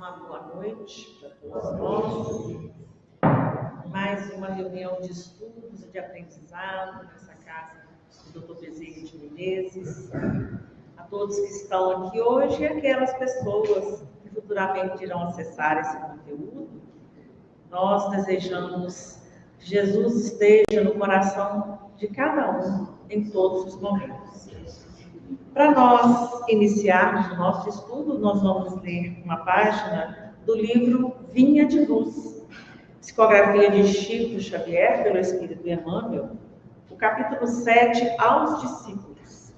Uma boa noite para todos nós. Mais uma reunião de estudos e de aprendizado nessa casa do Dr. Bezerra de Menezes. A todos que estão aqui hoje e aquelas pessoas que futuramente irão acessar esse conteúdo, nós desejamos que Jesus esteja no coração de cada um em todos os momentos. Para nós iniciarmos o nosso estudo, nós vamos ler uma página do livro Vinha de Luz, psicografia de Chico Xavier pelo Espírito Emmanuel, o capítulo 7, aos discípulos.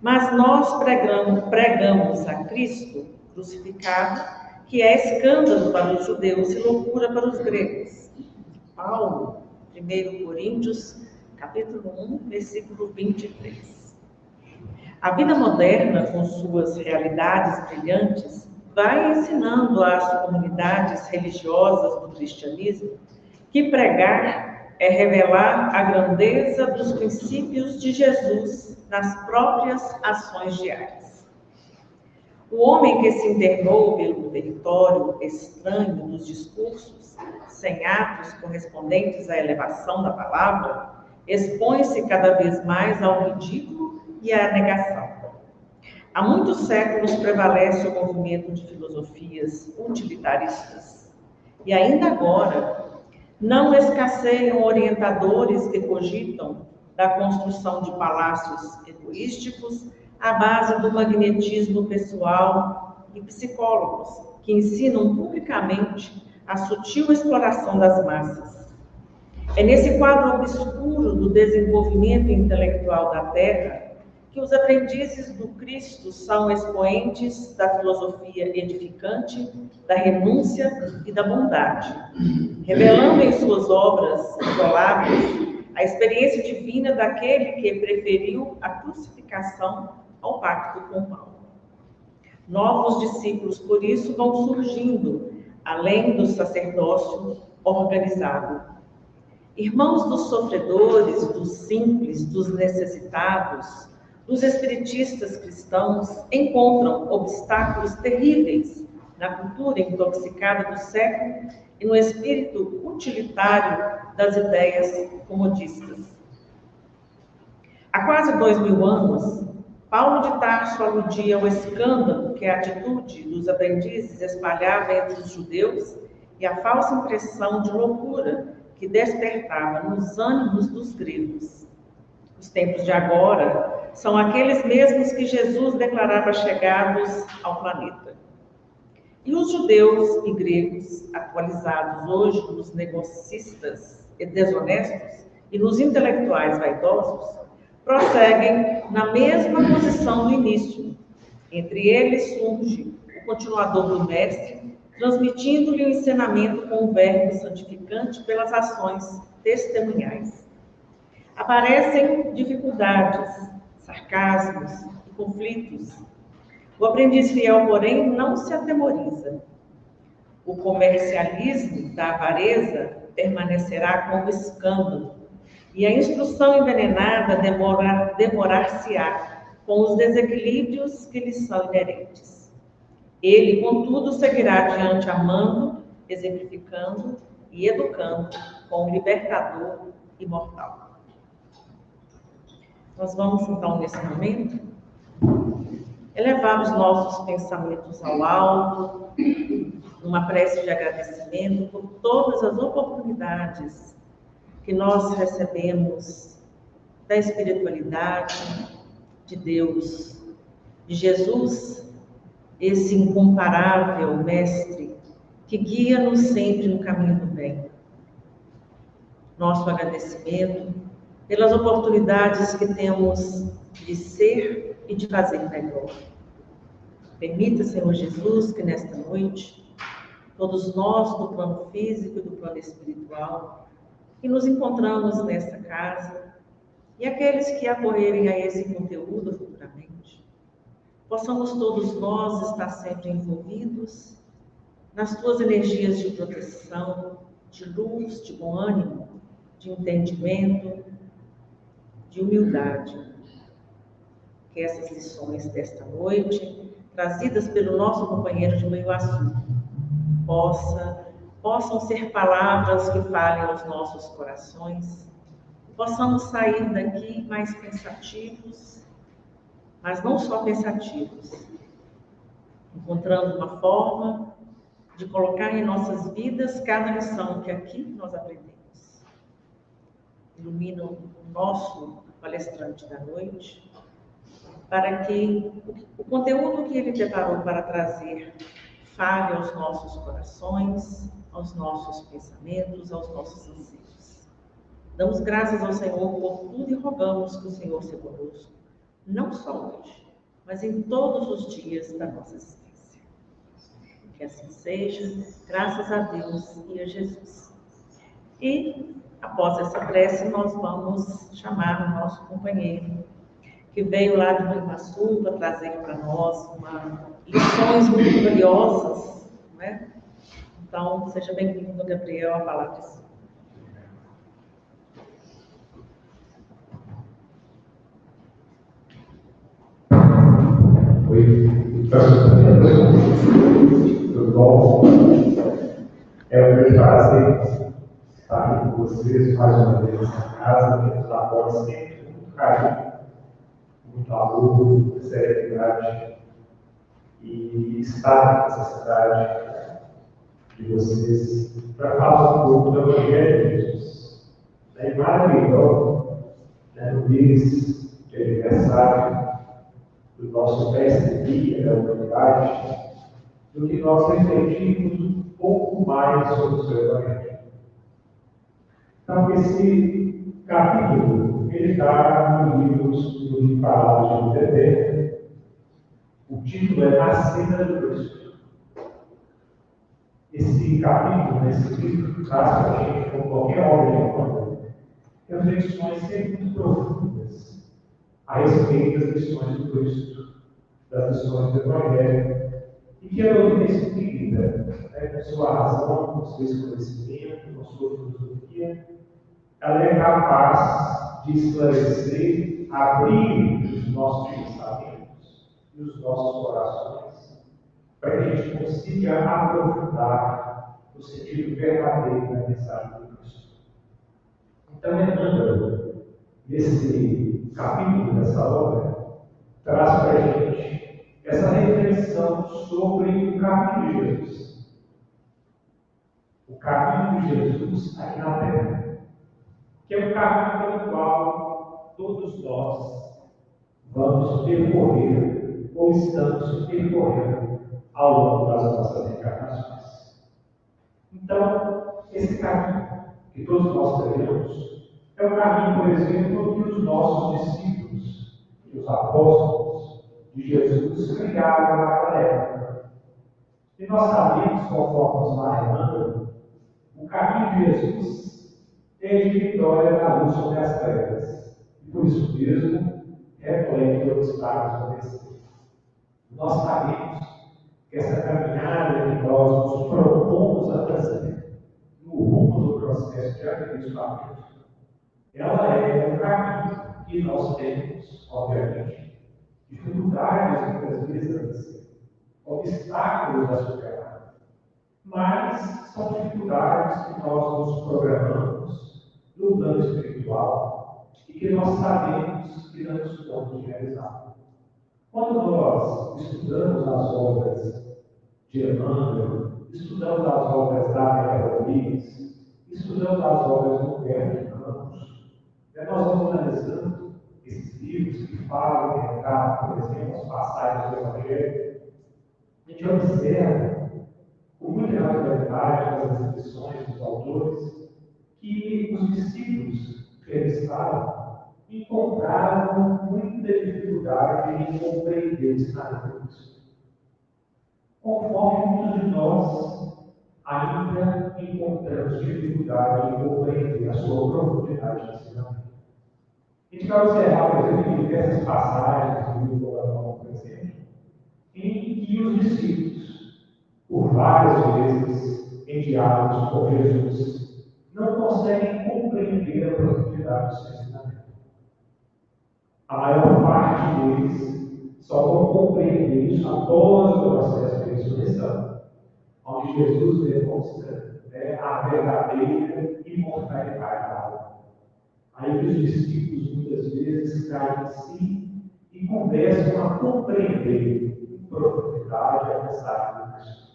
Mas nós pregamos a Cristo crucificado, que é escândalo para os judeus e loucura para os gregos. Paulo, 1 Coríntios, capítulo 1, versículo 23. A vida moderna, com suas realidades brilhantes, vai ensinando às comunidades religiosas do cristianismo que pregar é revelar a grandeza dos princípios de Jesus nas próprias ações diárias. O homem que se internou pelo território estranho dos discursos, sem atos correspondentes à elevação da palavra, expõe-se cada vez mais ao ridículo e à negação. Há muitos séculos prevalece o movimento de filosofias utilitaristas. E ainda agora, não escasseiam orientadores que cogitam da construção de palácios egoísticos à base do magnetismo pessoal e psicólogos que ensinam publicamente a sutil exploração das massas. É nesse quadro obscuro do desenvolvimento intelectual da Terra que os aprendizes do Cristo são expoentes da filosofia edificante, da renúncia e da bondade, revelando em suas obras isoladas a experiência divina daquele que preferiu a crucificação ao pacto com o mal. Novos discípulos, por isso, vão surgindo, além do sacerdócio organizado. Irmãos dos sofredores, dos simples, dos necessitados, os espiritistas cristãos encontram obstáculos terríveis na cultura intoxicada do século e no espírito utilitário das ideias comodistas. Há quase 2000 anos, Paulo de Tarso aludia ao escândalo que a atitude dos aprendizes espalhava entre os judeus e a falsa impressão de loucura que despertava nos ânimos dos gregos. Os tempos de agora são aqueles mesmos que Jesus declarava chegados ao planeta. E os judeus e gregos, atualizados hoje nos negocistas e desonestos e nos intelectuais vaidosos, prosseguem na mesma posição do início. Entre eles surge o continuador do Mestre, transmitindo-lhe o ensinamento com o verbo santificante pelas ações testemunhais. Aparecem dificuldades, sarcasmos e conflitos. O aprendiz fiel, porém, não se atemoriza. O comercialismo da avareza permanecerá como escândalo, e a instrução envenenada demorar-se-á com os desequilíbrios que lhe são inerentes. Ele, contudo, seguirá adiante amando, exemplificando e educando com o libertador imortal. Nós vamos, então, nesse momento, elevar os nossos pensamentos ao alto, numa prece de agradecimento por todas as oportunidades que nós recebemos da espiritualidade, de Deus, de Jesus, esse incomparável Mestre que guia-nos sempre no caminho do bem. Nosso agradecimento pelas oportunidades que temos de ser e de fazer melhor. Permita, Senhor Jesus, que nesta noite, todos nós do plano físico e do plano espiritual, que nos encontramos nesta casa, e aqueles que acorrerem a esse conteúdo futuramente, possamos todos nós estar sempre envolvidos nas tuas energias de proteção, de luz, de bom ânimo, de entendimento, de humildade. Que essas lições desta noite trazidas pelo nosso companheiro de Manhuaçu, possam ser palavras que falem aos nossos corações, possamos sair daqui mais pensativos, mas não só pensativos, encontrando uma forma de colocar em nossas vidas cada lição que aqui nós aprendemos. Ilumina o nosso palestrante da noite, para que o conteúdo que ele preparou para trazer fale aos nossos corações, aos nossos pensamentos, aos nossos anseios. Damos graças ao Senhor por tudo e rogamos que o Senhor seja conosco, não só hoje, mas em todos os dias da nossa existência. Que assim seja, graças a Deus e a Jesus. E, após essa prece, nós vamos chamar o nosso companheiro, que veio lá de Manhuaçu para trazer para nós lições muito valiosas, né? Então, seja bem-vindo, Gabriel, a palavra é sua. Oi, tudo bom? É um grande prazer estar aqui com vocês mais uma vez nessa casa, que nos apoia sempre com muito carinho, muito amor, serenidade, e estar nessa cidade de vocês para falar um pouco do Evangelho de Jesus. É maravilhoso, no mês de aniversário do nosso mestre guia da humanidade, do que nós refletirmos um pouco mais sobre o seu Evangelho. Então, esse capítulo, ele está no livro Palavras de Bebê. O título é Nascida do Cristo. Esse capítulo, esse livro, traz para a gente, como qualquer obra de Evangelho, reflexões sempre muito profundas a respeito das lições do Cristo, das lições do Evangelho, e que a doutrina espírita, com sua razão, com seu esclarecimento, com sua filosofia, ela é capaz de esclarecer, abrir os nossos pensamentos e os nossos corações, para que a gente consiga aprofundar o sentido verdadeiro da mensagem do Cristo. Então, Emmanuel, nesse capítulo dessa obra, traz para a gente essa reflexão sobre o caminho de Jesus. O caminho de Jesus aqui na Terra, que é o caminho pelo qual todos nós vamos percorrer ou estamos percorrendo ao longo das nossas encarnações. Então, esse caminho que todos nós trilhamos é o caminho, por exemplo, que os nossos discípulos, que os apóstolos de Jesus criaram naquela época. E nós sabemos, conforme nos narra Emmanuel, o caminho de Jesus é de vitória na luz sobre as trevas. E por isso mesmo, reflete obstáculos no destino. Nós sabemos que essa caminhada que nós nos propomos a fazer no rumo do processo de aperfeiçoamento, ela é um caminho que nós temos, obviamente, dificuldades muitas vezes a vencer, obstáculos a superar, mas são dificuldades que nós nos programamos no plano espiritual e que nós sabemos que não nos podemos realizar. Quando nós estudamos as obras de Emmanuel, estudamos as obras da Amélia Rodrigues, estudamos as obras do Humberto Campos, nós vamos analisando esses livros que falam, retratam, por exemplo, as passagens do Evangelho. A gente observa com muita naturalidade nas descrições dos autores que os discípulos que eles estavam encontraram muita dificuldade em compreender o ensinamento de Cristo. Conforme muitos de nós ainda encontramos dificuldade em compreender a sua profundidade de ensinamento. A gente vai observar, por exemplo, em diversas passagens do livro do Evangelho, por exemplo, em que os discípulos, por várias vezes, em diálogos com Jesus, não conseguem compreender a profundidade do seu ensinamento. A maior parte deles só vão compreender isso após o processo de ressurreição, onde Jesus demonstra, né, a verdadeira imortalidade da alma. Aí que os discípulos muitas vezes caem em si e começam a compreender em profundidade a mensagem de Cristo.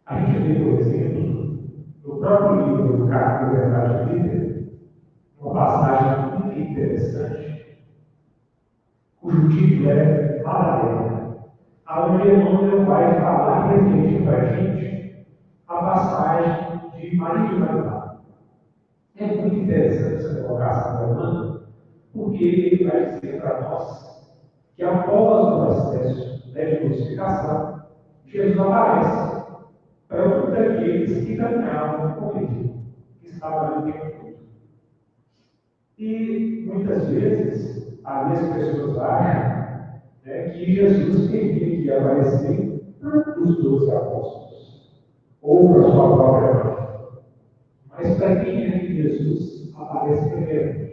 A gente vê, por exemplo, no próprio livro do Carta da Verdade Vida, uma passagem muito interessante, cujo título é Madalena, onde Emmanuel vai falar e refletir para a gente a passagem de Maria de Magdala. É muito interessante essa colocação do Emmanuel, porque ele vai dizer para nós que após o processo de crucificação, Jesus aparece para todos aqueles que caminhavam com ele, que estavam ali o tempo todo. E muitas vezes, as pessoas acham, né, que Jesus teria que aparecer para os 12 apóstolos, ou para a sua própria mãe. Mas para quem é que Jesus aparece primeiro?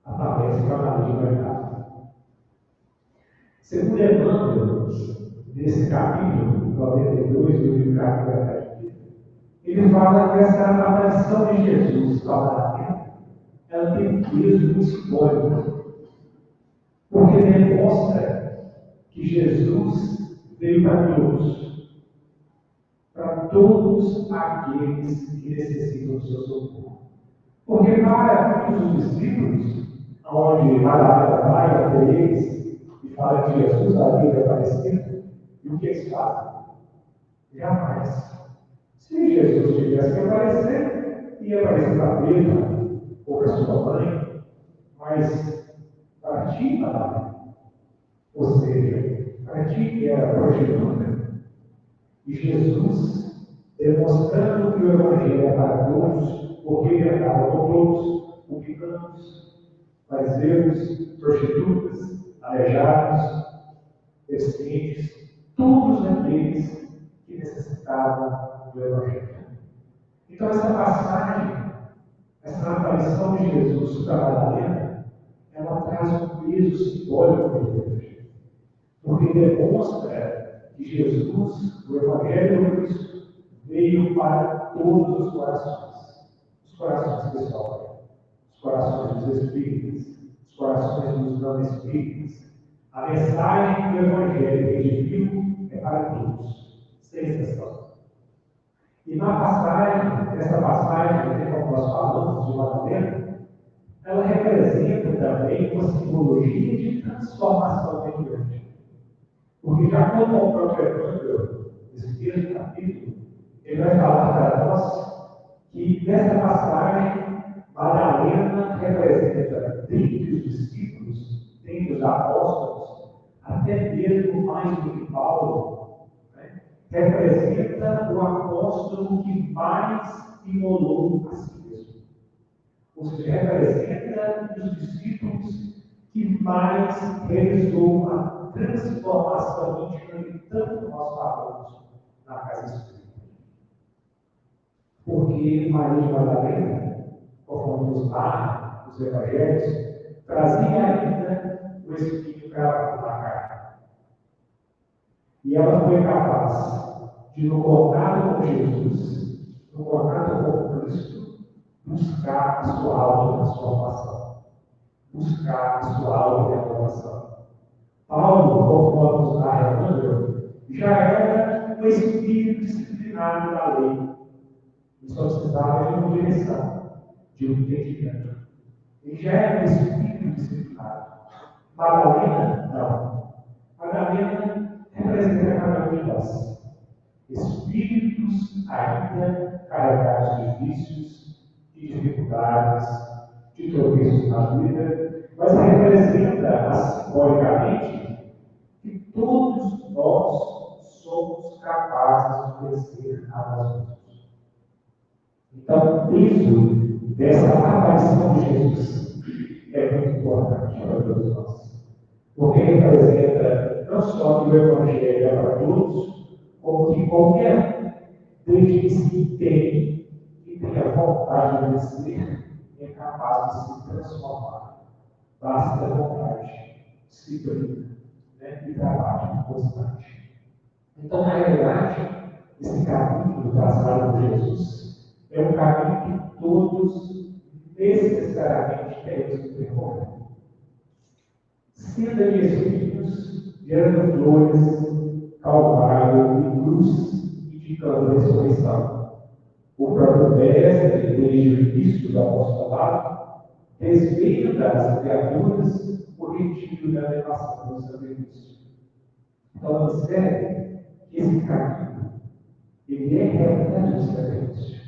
Aparece para Maria de Magdala. Segundo Emmanuel, nesse capítulo 92 do livro Carta da Verdade Vida, ele fala que essa aparição de Jesus para Madalena, ela tem um peso muito simbólico, porque demonstra que Jesus veio para todos aqueles que necessitam do seu socorro. Porque para muitos dos discípulos, onde Madalena vai até eles e fala que Jesus havia aparecido, e o que eles fazem? Jamais. Se Jesus tivesse que aparecer, ia aparecer para Pedro ou para sua mãe, mas para ti, Madalena, ou seja, para ti que era prostituta, e Jesus, demonstrando que o Evangelho é para todos, porque ele andava com todos, publicanos, fariseus, prostitutas, aleijados, deficientes, todos aqueles que necessitavam do Evangelho. Então, essa passagem, essa aparição de Jesus para Madalena, ela traz um peso simbólico do Evangelho, porque demonstra que Jesus, o Evangelho de Cristo, veio para todos os corações que sofrem, os corações dos espíritas, os corações dos não espíritas. A mensagem do Evangelho que ele viu é para todos, sem exceção. E na passagem, nessa passagem, como nós falamos de Madalena, ela representa também uma simbologia de transformação mediante. Porque já como o próprio Emmanuel, nesse mesmo capítulo, ele vai falar para nós que nessa passagem, Madalena representa, dentre os discípulos, dentre os apóstolos, até mesmo mais do que Paulo, né? Representa o apóstolo que mais imolou a si mesmo. Ou seja, representa os discípulos que mais realizou a transformação íntima que tanto nós falamos na casa espírita. Porque Maria de Madalena, conforme nos narra os evangelhos, trazia ainda o Espírito gravado na carne. E ela foi capaz de, no contato com Jesus, no contato com Cristo, buscar a sua auto-transformação, buscar a sua auto-renovação. Paulo, conforme nos narra Emmanuel, já era um espírito disciplinado da lei. Ele só precisava de uma direção, de um entendimento. Ele já era um espírito disciplinado. Madalena, não. Madalena representa cada um de nós. Espíritos ainda carregados de vícios, de dificuldades, de tropeços na vida, mas representa, simbolicamente, que todos nós somos capazes de vencer a nós mesmos. Então, o peso dessa aparição de Jesus é muito importante para todos nós, porque representa não só que o Evangelho é para todos, como que qualquer um, desde que se entende e tenha vontade de vencer, é capaz de se transformar basta vontade, disciplina, né? E trabalho constante. Então, na realidade, esse caminho traçado por Jesus é um caminho que todos necessariamente temos que percorrer. Senda de espinhos, gerando flores, calvário e cruz, indicando a ressurreição. O próprio Mestre, desde o início do apostolado, desvia das criaturas o retiro da elevação do sacrifício. Então, observe que esse caminho, ele é realmente um sacrifício.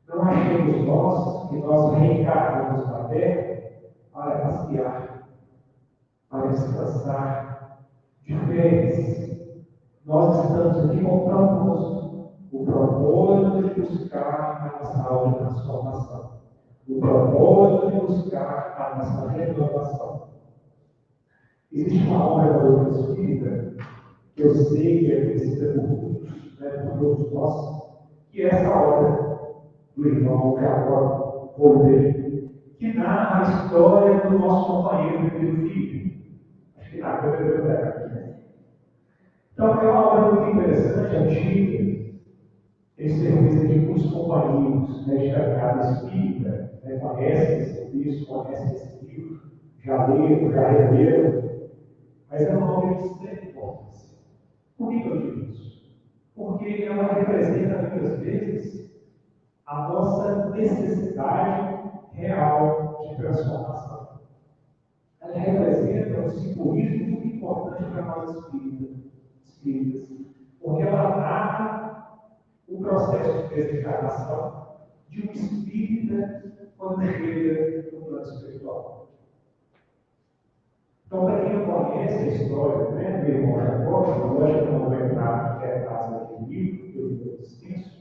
Não achemos nós que nós reencarnamos na Terra para passear, para descansar de férias. Nós estamos aqui com o propósito de buscar a nossa alma de transformação, o propósito de buscar a nossa renovação. Existe uma obra da doutrina espírita que eu sei que é conhecida por muitos, né, por todos nós, que é essa obra do irmão Jacob Voltaire, que narra a história do nosso companheiro Pedro Filho. Acho que na câmera deve aqui, né? Então, é uma obra muito interessante, antiga. Esse serviço de muitos companheiros, né, de caminhada espírita, né, conhecem esse serviço, conhecem esse livro, já leram, já releram, mas é uma obra de extrema importância. Por que eu digo isso? Porque ela representa, muitas vezes, a nossa necessidade real de transformação. Ela representa um simbolismo muito importante para nós espíritas, porque ela narra o processo de desencarnação de um espírita quando chega no plano espiritual. Então, para quem não conhece a história, né, do irmão Jacob, lógico que não vou entrar em detalhes daquele livro, que eu li extenso,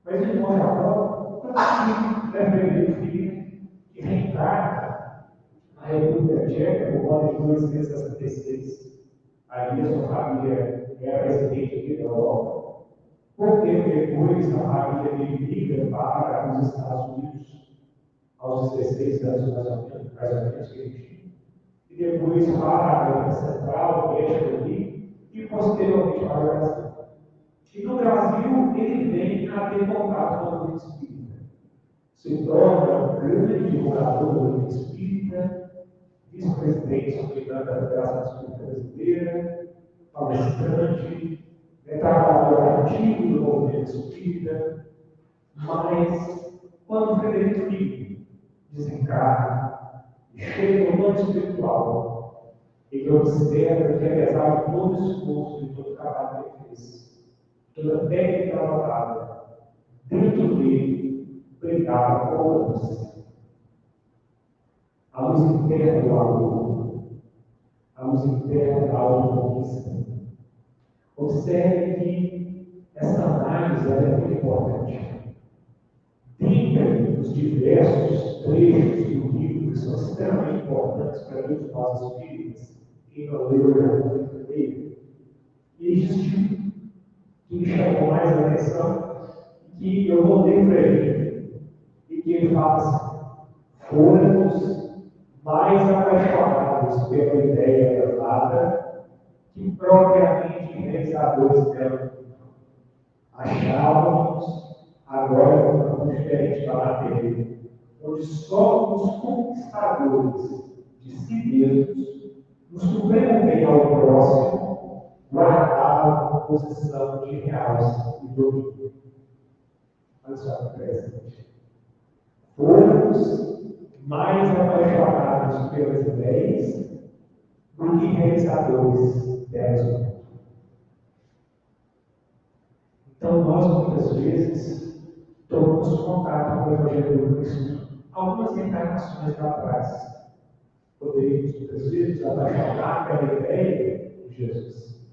mas o irmão Jacob foi um filho que reencarna na República Tcheca por volta de 1866. Aí a sua família era residente aqui da Europa. Pouco tempo depois, a família dele migra para os Estados Unidos, aos 16 anos mais ou menos que ele tinha. E depois para a América Central, México ali, e posteriormente para o Brasil. E no Brasil, ele vem a ter contato com a doutrina espírita. Se torna um grande divulgador da doutrina espírita, vice-presidente suplicante da Federação Espírita Brasileira, palestrante, trabalhador ativo do movimento espírita, mas quando Frederico Filho desencarna e chega no plano espiritual, ele observa que, apesar de todo o esforço e todo o trabalho que ele fez, toda a técnica trabalhada, dentro dele brilhava com a luz. A luz interna do amor, a luz interna da autoconquista. Observe que essa análise é muito importante. Dentre os diversos trechos do livro que são extremamente importantes para todos nós espíritas, quem não leu já muito bem, existe um que me chamou mais a atenção, que eu vou ler para ele, e que ele fala assim: fôramos mais apaixonados pela ideia elevada que propriamente realizadores dela. Achávamos agora um campo diferente da matéria, onde só os conquistadores de si mesmos, no supremo bem ao próximo, guardavam posição de realce e domínio. Olha só que interessante. Fomos mais apaixonados pelas ideias do que realizadores delas. Então, nós muitas vezes tomamos contato com o Evangelho do Cristo algumas encarnações atrás. Poderíamos muitas vezes apaixonar pela ideia de Jesus,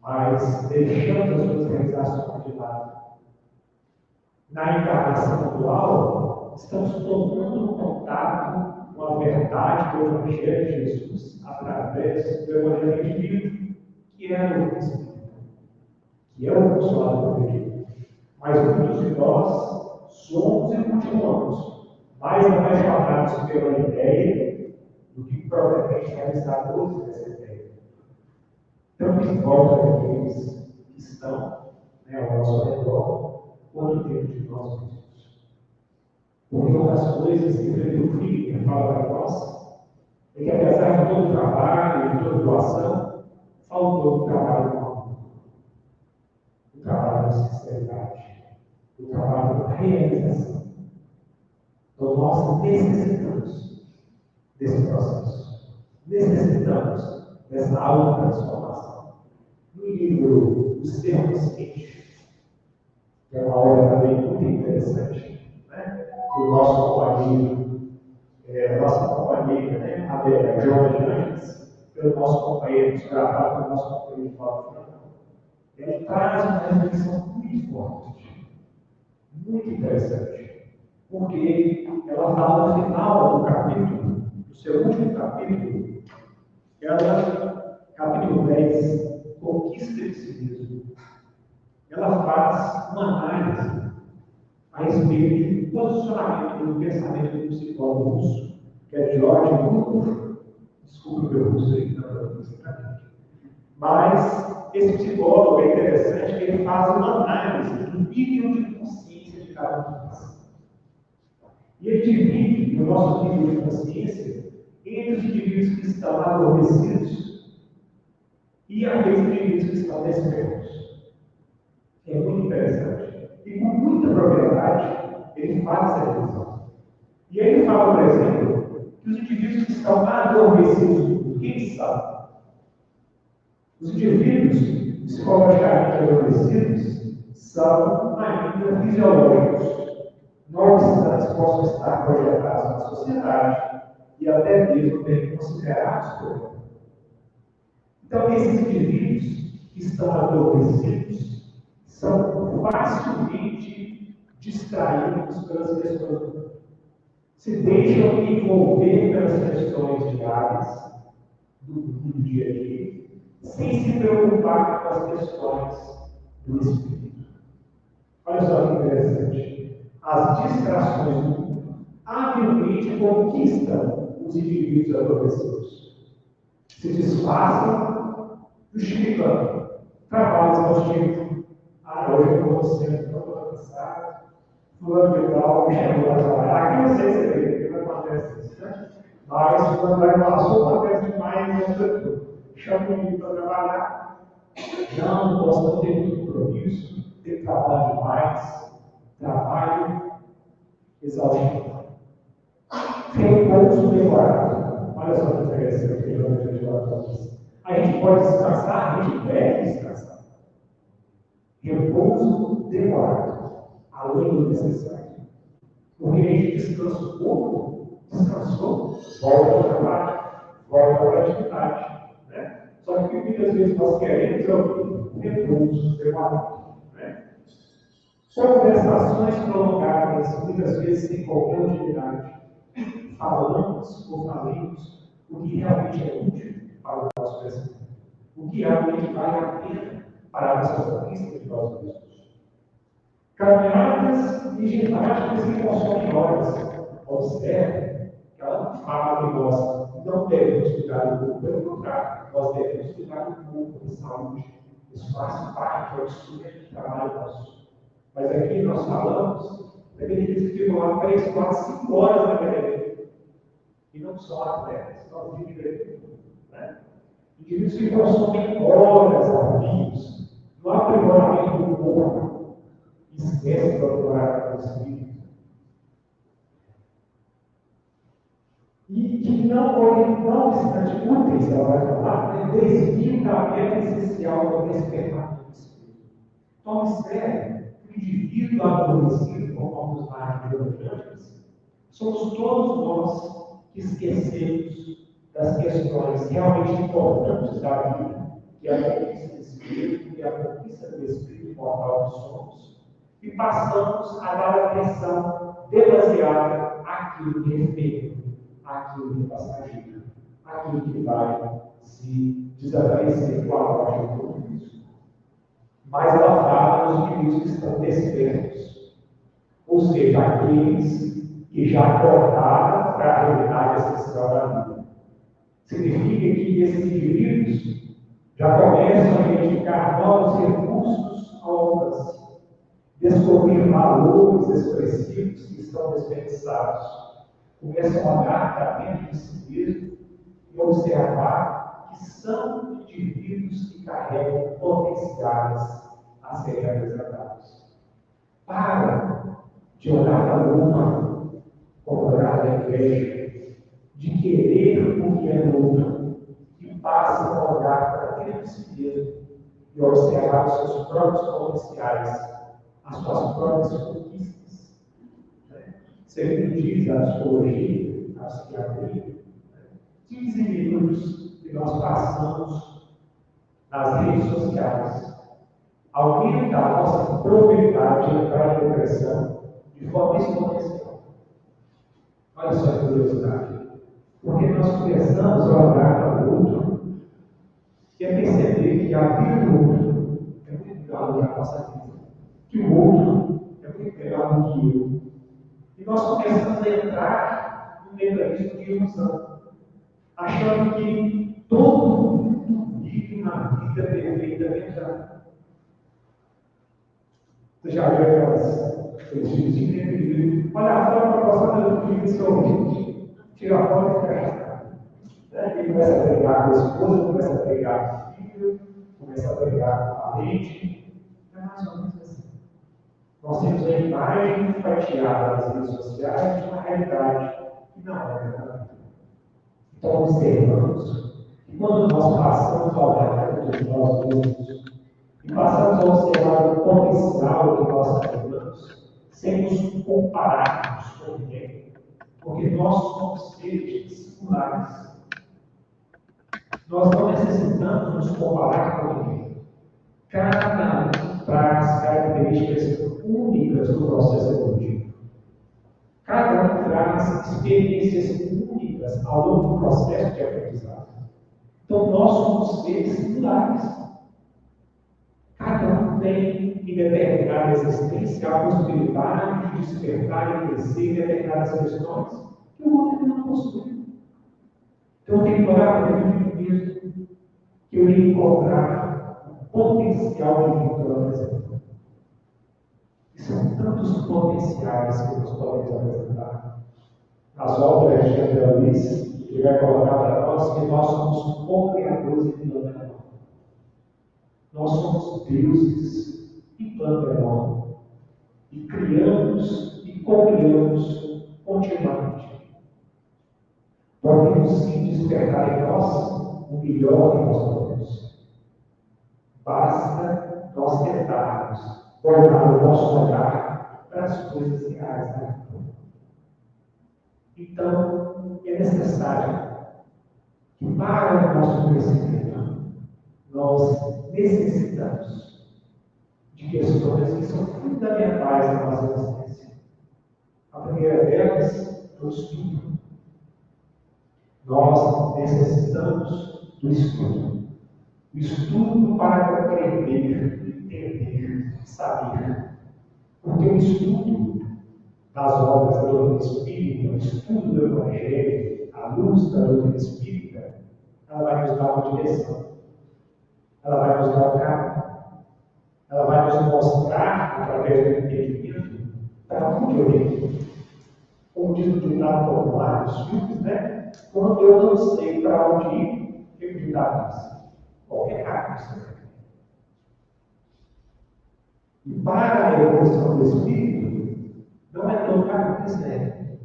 mas deixamos as suas realizações de lado. Na encarnação atual, estamos tomando contato com a verdade do Evangelho de Jesus através do Evangelho divino, que é a doutrina espírita, que é o consolador perdido. Mas muitos de nós somos e continuamos mais apaixonados pela ideia do que propriamente realizadores dessa ideia. Tanto em volta daqueles que estão ao nosso redor, quanto dentro de nós mesmos. Porque uma das coisas que o Pedro Friedman fala para nós é que, apesar de todo o trabalho e de toda doação, faltou o trabalho com amor, o trabalho da sinceridade, o trabalho da realização. Então, nós necessitamos desse processo. Necessitamos dessa autotransformação. No livro O Ser Consciente, que é uma obra também muito interessante, né? Do nosso companheiro, nossa companheira, né? A Joana Jantes, pelo nosso companheiro, gravado pelo nosso companheiro Paulo Franco. Ele traz uma reflexão muito forte, muito interessante, porque ela fala no final do capítulo, do seu último capítulo, capítulo 10, Conquista de si mesmo. Ela faz uma análise a respeito do posicionamento do pensamento do psicólogo russo, que é George Lukács. Desculpa o meu russo aí, não, mas esse psicólogo é interessante que ele faz uma análise do nível de consciência de cada um de nós. E ele divide o nosso nível de consciência entre os indivíduos que estão adormecidos e aqueles indivíduos que estão despertos. É muito interessante. E com muita propriedade, ele faz essa divisão. E aí ele fala, por exemplo, que os indivíduos que estão adormecidos, o que eles são? Os indivíduos psicologicamente adormecidos são ainda fisiológicos, não obstante possam estar projetados na sociedade e até mesmo bem considerados por ela. Então, esses indivíduos que estão adormecidos são facilmente distraídos pelas questões do mundo. Se deixam envolver pelas questões diárias do dia a dia, sem se preocupar com as questões do espírito. Olha só que interessante. As distrações do mundo habilmente conquistam os indivíduos adormecidos. Se disfarçam, justificando. Trabalho exaustivo. Hoje eu estou sempre, não estou cansado. Fulano de tal, me chamou para trabalhar. Aqui eu sei se não acontece isso, né? Mas quando vai passou, acontece demais, chama ele para trabalhar. Não gosta de ter compromisso, tem trabalho demais, trabalho exaustivo. Repouso demorado. Olha só que interessante. A gente pode descansar, a gente deve descansar. Repouso demorado, além do necessário. Porque a gente descansa um pouco, descansou, volta ao trabalho, volta à atividade. Só que muitas vezes nós queremos ouvir repouso demorado. Conversações prolongadas, muitas vezes sem qualquer utilidade. Falamos ou falemos o que realmente é útil para o nosso pensamento. O que realmente vale a pena para a nossa conquista de nós mesmos. Caminhadas e ginásticas que consomem horas. Observe que ela não fala que nós não devemos cuidar do corpo, pelo contrário, nós devemos cuidar do corpo, da saúde. Isso faz parte do instrumento de trabalho nosso. Mas aqui nós falamos daquele que ficam lá 3, 4, 5 horas na academia. E não só atletas, nós vivemos, né? Indivíduos que consomem horas a fio no aprimoramento do corpo, esquece do aprimoramento do espírito. E que não obstante úteis, ela vai falar, desviam da meta essencial do despertamento do espírito. Então, observe. Indivíduo adormecido, conforme os marcos antes, somos todos nós que esquecemos das questões realmente importantes da vida, que é a conquista do espírito, que é a conquista do espírito mortal que somos, e passamos a dar atenção demasiada àquilo que é efêmero, àquilo que é passageiro, àquilo que vai se desaparecer com a morte do mundo. Mas ela fala dos indivíduos que estão despertos, ou seja, aqueles que já acordaram para a realidade essencial da vida. Significa que esses indivíduos já começam a identificar novos recursos ao alcance, descobrir valores expressivos que estão desperdiçados, começam a olhar para dentro de si mesmo e observar que são indivíduos que carregam potenciais a serem representados. Para de olhar para o outro como olhar da inveja, de querer o que é do outro, e passa a olhar para dentro de si mesmo e observar os seus próprios potenciais, as suas próprias conquistas. Segundo diz a psicologia, a psiquiatria, 15 minutos que nós passamos nas redes sociais aumenta a nossa probabilidade de entrar em depressão de forma exponencial. Olha só a curiosidade. Porque nós começamos a olhar para o outro e a perceber que a vida do outro é muito melhor do que a nossa vida. Que o outro é muito melhor do que eu. E nós começamos a entrar no mecanismo de ilusão, achando que todo mundo vive uma vida perfeitamente. Você já viu aqueles vídeos? Olha a foto que você está no vídeo seu. Tira a foto e fecha. Ele começa a brigar com a esposa, começa a brigar com o filho, começa a brigar com o parente. É mais ou menos assim. Nós temos a imagem fatiada nas redes sociais de uma realidade que não é verdade. Então, observamos que quando nós passamos a olhar para nós mesmos e passamos a observar o potencial que nós carregamos, sem nos compararmos com ninguém, porque nós somos seres singulares. Nós não necessitamos nos comparar com ninguém. Cada um traz características únicas do processo evolutivo. Cada um traz experiências únicas ao longo do processo de aprendizado. Então, nós somos seres singulares. Cada um tem, em determinada existência, a possibilidade de despertar e crescer em determinadas questões que o outro não possui. Então, eu tenho que olhar para dentro de mim mesmo, que eu ia encontrar o potencial de mim para apresentar. E são tantos potenciais que nós podemos apresentar. Nas obras de André Luiz, ele vai colocar para nós que nós somos co-criadores em plano enorme. Nós somos deuses em plano enorme. E criamos e co-criamos continuamente. Podemos sim despertar em nós o melhor que nós podemos. Basta nós tentarmos voltar o nosso olhar para as coisas reais da vida. Então, é necessário que, para o nosso crescimento, nós necessitamos de questões que são fundamentais na nossa existência. A primeira delas é o estudo. Nós necessitamos do estudo. O estudo para compreender, entender, saber. Porque o estudo das obras da doutrina espírita, o estudo do Evangelho, a luz da doutrina espírita, ela vai nos dar uma direção. Ela vai nos dar um caminho. Ela vai nos mostrar, através do entendimento, para onde eu venho. Como diz o ditado popular dos filmes, né? Quando eu não sei para onde ir, eu ditado isso. Qualquer caminho. E para a evolução do espírito, não é todo caminho que serve.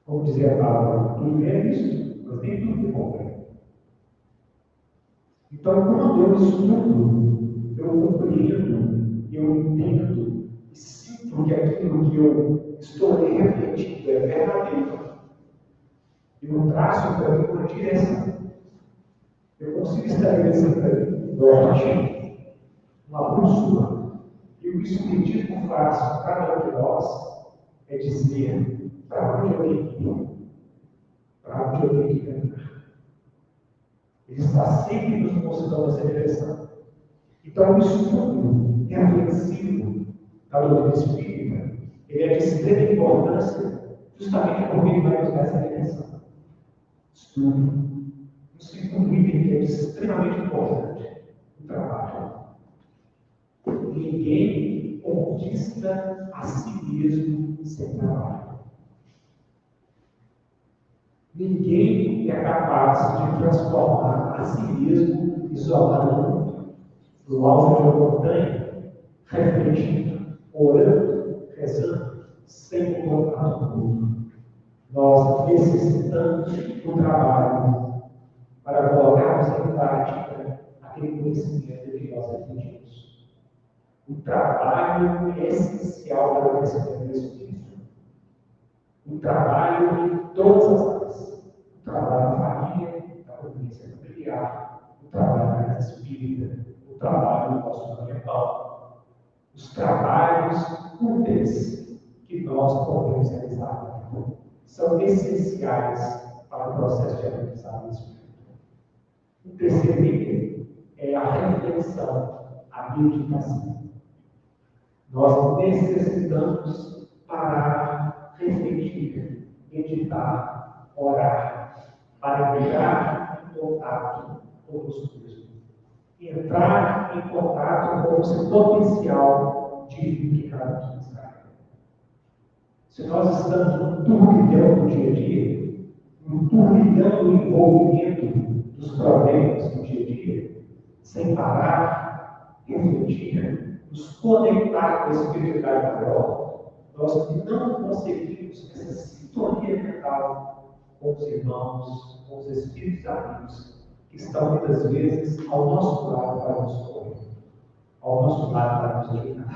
Como dizia a palavra, tudo é isso, mas nem tudo é bom. Então, quando eu estudo, eu compreendo, eu entendo e sinto que aquilo que eu estou refletindo é verdadeiro. Eu traço para mim uma direção. Eu consigo estabelecer para mim um norte, uma bússola. E o Espiritismo faz com cada um de nós é dizer para onde eu tenho que ir, para onde eu tenho que caminhar. Ele está sempre nos mostrando essa direção. Então, o estudo reflexivo da doutrina espírita, ele é de extrema importância, justamente porque ele vai nos dar essa direção. estudo. Um segundo item que é extremamente importante, o trabalho. Ninguém conquista a si mesmo sem trabalho. Ninguém é capaz de transformar a si mesmo isolado do alto de uma montanha, refletindo, orando, rezando, sem contato com o mundo. Nós necessitamos do trabalho para colocarmos em prática aquele conhecimento que nós aprendemos. O trabalho é essencial para o crescimento espírito. O trabalho em todas as áreas. O trabalho na família, na convivência familiar, o trabalho na casa espírita, o trabalho no nosso fundamental. Os trabalhos úteis que nós podemos realizar são essenciais para o processo de aprendizagem espírita. O terceiro item é a reflexão, a meditação. Nós necessitamos parar, refletir, meditar, orar, para entrar em contato conosco mesmos. Entrar em contato com o seu potencial divino que cada um nos carrega. Se nós estamos num turbilhão do dia a dia, num turbilhão do envolvimento dos problemas do dia a dia, sem parar, refletir, nos conectar com a espiritualidade maior, nós não conseguimos essa sintonia mental com os irmãos, com os espíritos amigos, que estão muitas vezes ao nosso lado para nos correr, ao nosso lado para nos ajudar.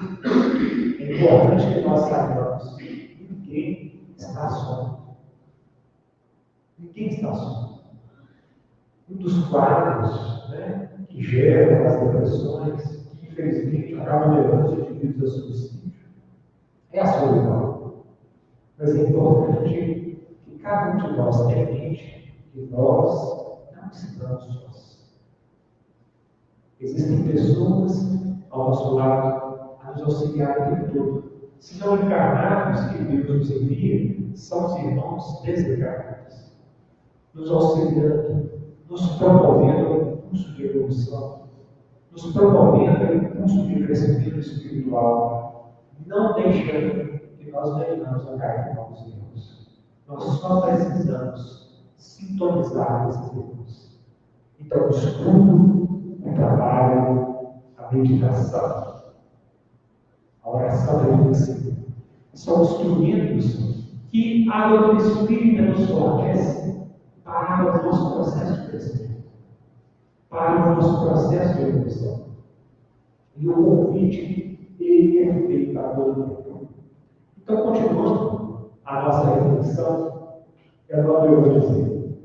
É importante que nós saibamos que ninguém está só. Ninguém está só. Um dos quadros, que geram as depressões, que infelizmente acabam levando os indivíduos a suicídio, é a solidão. Mas é importante que cada um de nós tenha em mente que nós não estamos sós. Existem pessoas ao nosso lado a nos auxiliar o tempo todo. Se não encarnados que Deus nos envia, são os irmãos desencarnados, nos auxiliando, nos promovendo um impulso de evolução, nos promovendo um impulso de crescimento espiritual, não deixando que nós venhamos a cair em novos erros. Nós só precisamos sintonizar esses erros. Então, o estudo, o trabalho, a meditação, a oração reflexiva, são instrumentos que a doutrina espírita nos fornece para o nosso processo de crescimento, para o nosso processo de evolução. E o convite, ele é feito a todo tempo. Então, continuando a nossa reflexão, eu vou dizer: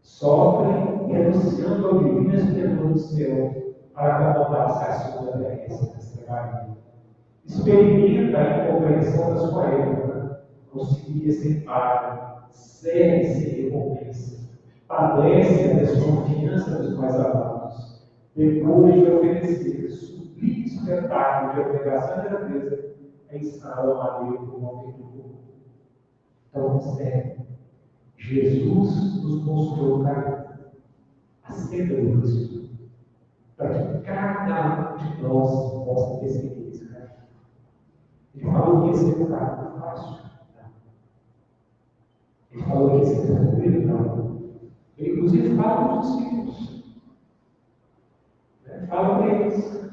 sofrem renunciando ao divino esplendor do céu para acomodar-se à sua aderência nesta trabalho. Experimenta a incompreensão da sua época, auxilia sem paga, segue sem recompensa, padece a desconfiança dos mais amados, depois de oferecer sublime espetáculo de abnegação e grandeza, instala o maneiro do homem do corpo. Então, observe, Jesus nos mostrou o caminho, a senda do Cristo, para que cada um de nós possa perceber esse caminho. Ele falou que esse é um caminho fácil. Ele falou que esse é tranquilo, não. Ele, inclusive, fala com os discípulos. Fala para eles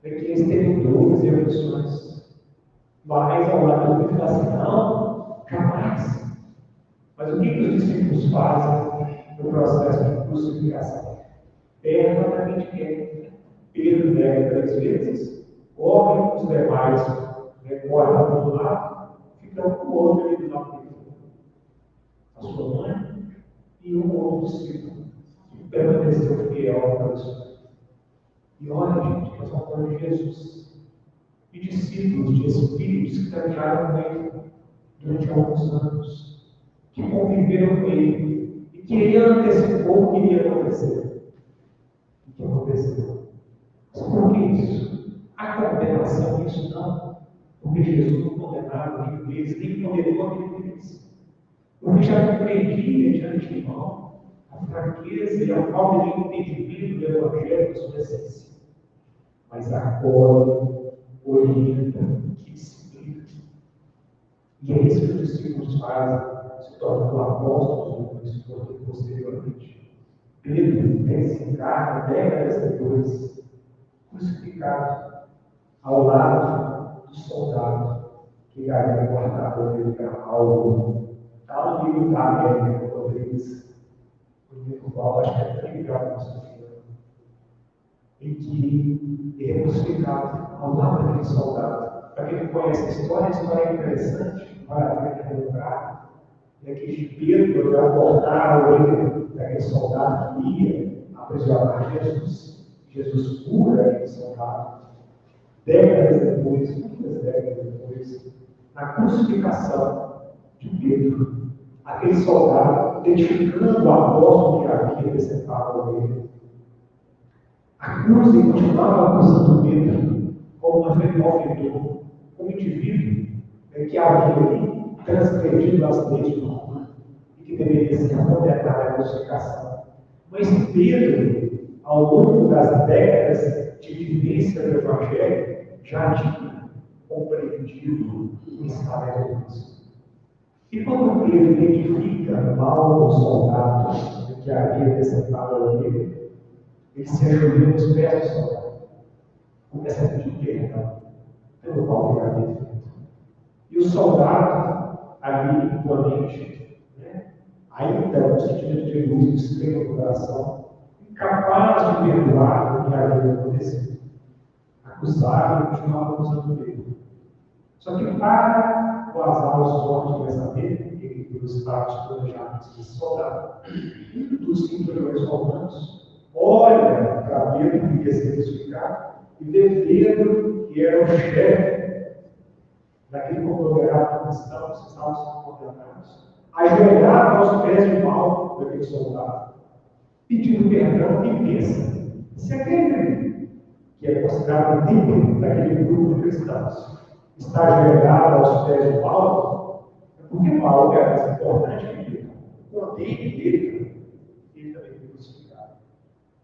que eles têm dores e aflições. Mas, ao lado do ele fala assim: não, jamais. Mas o que os discípulos fazem no processo de crucificação? Pega para quem quer. Pedro nega 3 vezes, corre os demais, corre para um lado, fica o outro ali do lado dele. A sua mãe e um outro discípulo que permaneceu fiel ao Cristo. E olha, gente, nós estamos falando de Jesus. E discípulos de espíritos que caminharam com ele durante alguns anos, que conviveram com ele e que ele antecipou o que iria acontecer. O que aconteceu? Mas por que isso? A condenação, isso não. Porque Jesus não condenava nenhum deles, nem condenou nenhum deles. Porque já compreendia de antemão a fraqueza e a falta de entendimento do Evangelho da sua essência. Mas agora orienta, que explica. E é isso que os discípulos fazem, se tornam apóstolos posteriormente. Pedro desencarna décadas depois, crucificado, ao lado do soldado que havia guardado ele para algo. Está no livro da América, Rodrigues, no livro qual acho que é trivial, em que ele é crucificado ao lado daquele soldado. Para quem não conhece a história é interessante, vale a pena relembrar, é que Pedro, ao cortar a orelha daquele soldado que ia aprisionar Jesus cura aquele soldado. Décadas depois, muitas décadas depois, na crucificação de Pedro, aquele soldado, identificando o apóstolo que havia decepado ele, acusa e continuava acusando Pedro como um malfeitor, como indivíduo que havia transgredido as leis do mundo e que deveria ser condenado à crucificação. Mas Pedro, ao longo das décadas de vivência do Evangelho, já tinha compreendido o ensinamento de Cristo. E quando Pedro identifica mal o soldado que havia decepado ele, ele se ajoelha nos pés do soldado, começa a pedir perdão pelo mal que havia feito. E o soldado, ali, imponente, ainda no sentido de luz, extrema do coração, incapaz de perdoar o que havia acontecido, acusado e continuava acusando ele. Só que para o azar, os mortos vai saber, e os status planejados desse soldado, um dos centuriões romanos olha para Pedro que ia ser crucificado e vê Pedro, que era o chefe daquele conglomerado cristão que estavam sendo condenados, ajoelhado aos pés de mal daquele soldado, pedindo perdão e pensa, se aquele que é considerado líder daquele grupo de cristãos está ajoelhado aos pés de Paulo, é porque Paulo é mais importante que ele. O poder dele, ele também foi crucificado.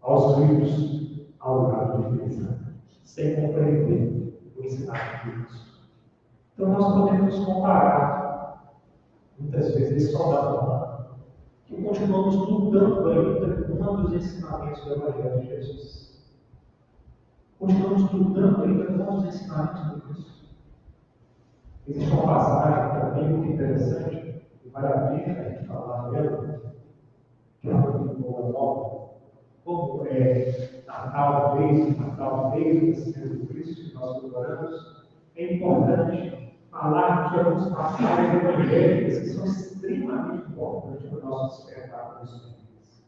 Aos gritos, ao lado de Cristo, sem compreender o ensinamento de Cristo. Então nós podemos comparar, muitas vezes, esse soldado romano, que continuamos lutando ainda contra os ensinamentos do Evangelho de Jesus. Continuamos lutando ainda contra os ensinamentos de Cristo. Existe uma passagem também muito interessante, e vale a pena a gente falar dela, que é uma boa nova, como é Natal vez, Senhor do Cristo, que nós adoramos. É importante falar de algumas passagens evangélicas que são extremamente importantes para o nosso despertar dos espíritos.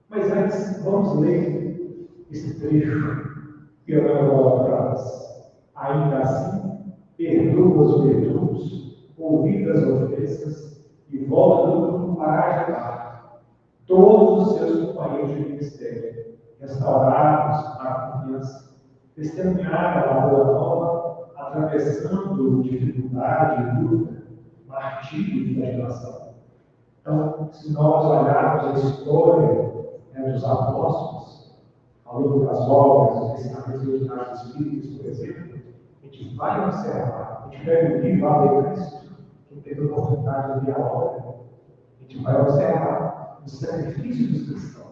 Mas antes, vamos ler esse trecho que eu não frase. Ainda assim, perdoa os verdugos, ouvida as ofensas e volta do mundo para ajudar todos os seus companheiros de ministério, restaurados na confiança, testemunhar a boa nova, atravessando dificuldade e luta, martírio e flagelação. Então, se nós olharmos a história dos apóstolos, ao longo das obras, dos ensinamentos dos Espíritos, por exemplo, a gente vai observar, a gente pega o livro Ave Cristo, quem teve a oportunidade de ver a obra, a gente vai observar o sacrifício dos cristãos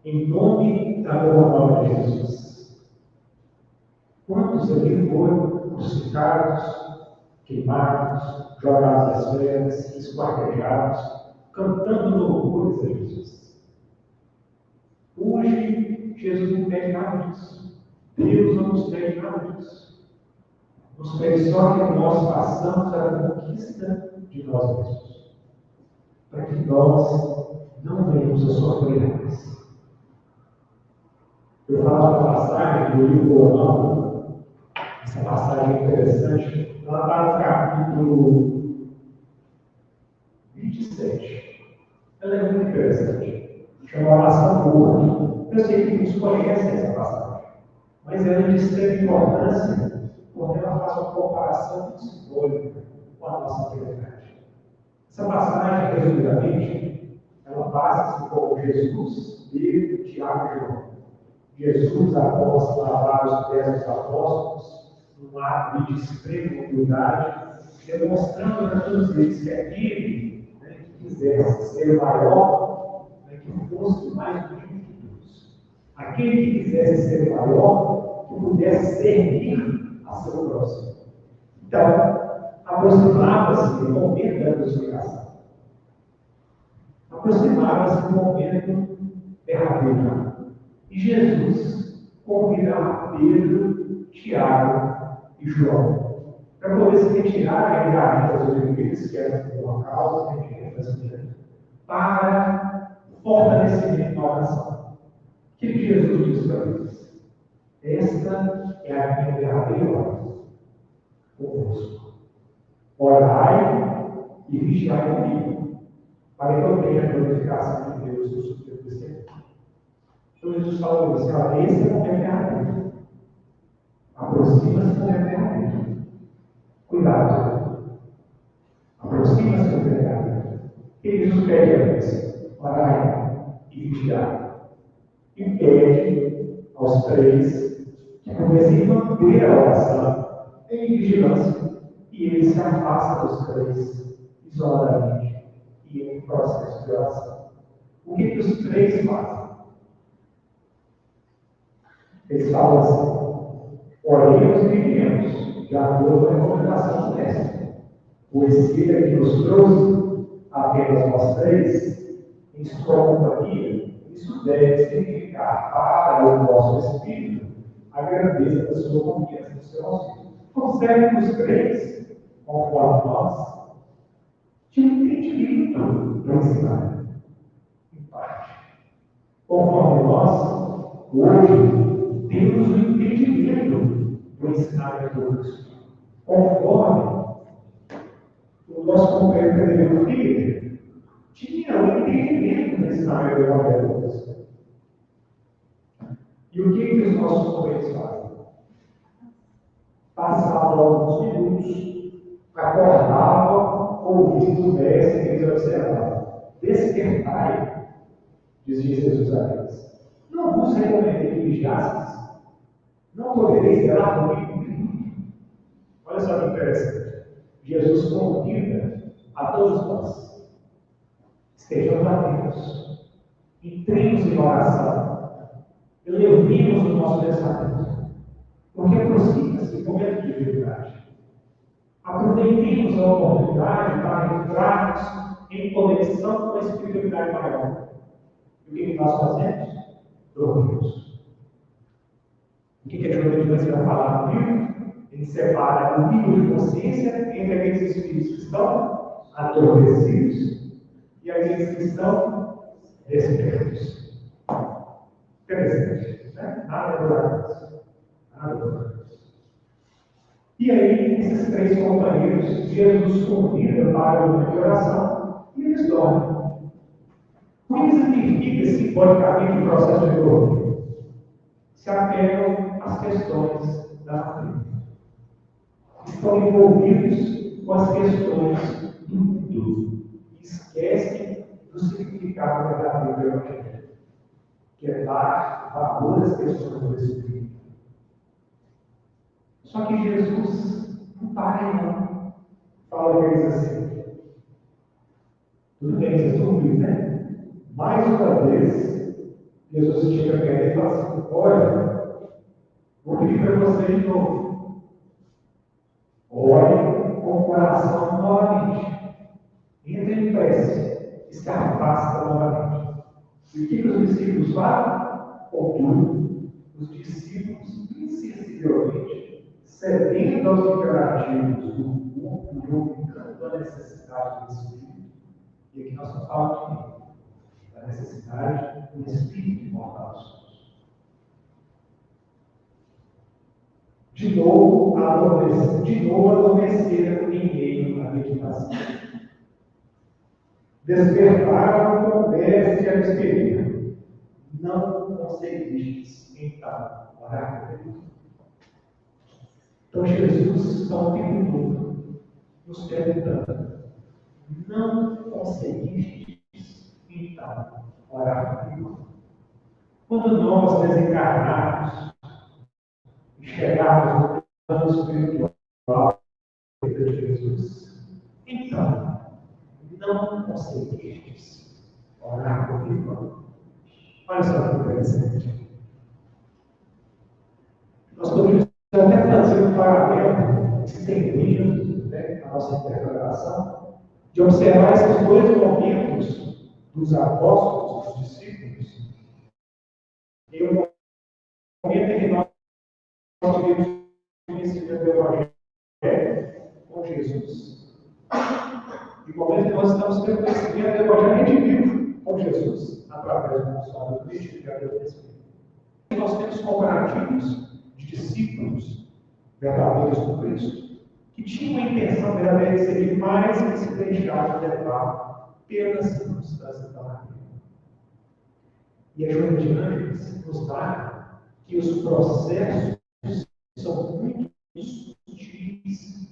em nome da boa nova de Jesus. Quantos ali foram crucificados, queimados, jogados às feras, esquartejados, cantando louvores a Jesus? Hoje, Jesus não pede nada disso. Deus não nos pede nada disso. Nos pede só que nós façamos a conquista de nós mesmos, para que nós não venhamos a sofrer mais. Eu falo da passagem do livro Boa, essa passagem é interessante, ela está no capítulo 27. Ela é muito interessante. Chama Oração Boa. Eu sei que muitos conhecem essa passagem, mas ela é de extrema importância, porque ela faz uma comparação muito simbólica com a nossa realidade. Essa passagem, resumidamente, ela passa-se com Jesus, Pedro, Tiago e João. Jesus, após lavar os pés dos apóstolos, num ato de extrema humildade, demonstrando a todos eles que aquele, né, que quisesse ser maior, né, que fosse mais bonito que todos. Aquele que quisesse ser maior, que pudesse servir a seu próximo. Então, aproximava-se do momento da crucificação. Aproximava-se do momento derradeiro. E Jesus convidava Pedro, Tiago e João para poder se retirarem das oliveiras, que era uma causa de referência, para o fortalecimento da oração. O que Jesus disse para eles? Esta é a minha derradeira oração convosco. Orai e vigiai comigo, para que eu tenha a glorificação de Deus no seu testemunho. Então Jesus falou assim: olha, esse é o momento derradeiro. Aproxima-se do momento derradeiro. Cuidado. Aproxima-se do momento derradeiro. E Jesus pede a eles: orai e vigiai. E pede aos três que pudessem manter a oração em vigilância. E ele se afasta dos três isoladamente e em processo de oração. O que os três fazem? Eles falam assim: oremos e vivemos, de acordo com a recomendação do Mestre. Pois se ele que nos trouxe apenas nós três, em sua companhia, isso deve significar para o nosso espírito a grandeza da sua confiança no seu auxílio. Consegue os três, conforme nós, tinha um entendimento para ensinar, em parte. Conforme nós, hoje, temos o entendimento para ensinar a todos. Conforme o nosso companheiro Pedro Filho tinha o entendimento para ensinar o Evangelho. E o que os nossos companheiros fazem? Passavam alguns minutos, acordavam, ouvindo o mestre que eles observavam. Despertai, dizia Jesus a eles. Não vos recomendei que vigiastes? Não podereis esperar comigo? Olha só que interessante. Jesus convida a todos nós. Estejamos atentos. Entremos em oração. Elevemos o nosso pensamento. Porque aproxima-se o momento de verdade. Aproveitemos a oportunidade para entrarmos em conexão com a espiritualidade maior. E o que nós fazemos? Dormimos. O que a Joana vai falar no livro? Ele separa o nível de consciência entre aqueles espíritos que estão adormecidos e aqueles que estão despertos. Interessante, né? Nada por acaso. Nada por acaso. E aí, esses três companheiros, Jesus convida para uma oração e eles dormem. O que significa simbolicamente o processo de dormir? Se apegam às questões da natureza. Estão envolvidos com as questões do mundo e esquecem do significado verdadeiro do Evangelho, que é dar valor às questões do Espírito. Só que Jesus não para, não. Fala para eles assim: tudo bem, vocês estão ouvindo, né? Mais uma vez, Jesus chega para ele e fala assim: olha, vou pedir para você de novo. Ore com o coração novamente. Entre em prece e se afasta novamente. E o que os discípulos falam? Contudo, os discípulos, insensivelmente, cedendo aos imperativos do mundo e ouvindo a necessidade do Espírito. E aqui nós estamos falando da necessidade do Espírito imortal. De novo adormeceram em meio à meditação. Despertaram com mestre a despedida. Não conseguistes, então, orar por ele. Então Jesus está o tempo todo nos perguntando: não conseguistes, então, orar comigo. Quando nós desencarnarmos e chegarmos no plano espiritual de Jesus, então, não conseguistes orar comigo. Olha só que interessante. Nós podemos até fazer um paralelo, estendendo, né, a nossa interpretação, de observar esses dois momentos dos apóstolos, dos discípulos, em um momento em que nós tivemos conhecimento do Evangelho com Jesus. E no momento que nós estamos tendo conhecimento do Evangelho redivivo com Jesus, através do nosso do Cristo e do Espírito. Nós temos comparativos de discípulos verdadeiros do Cristo, que tinham a intenção verdadeira de seguir mais que se deixar levar pelas circunstâncias da vida. E a Joana de Ângeles nos dá que os processos são muito sutis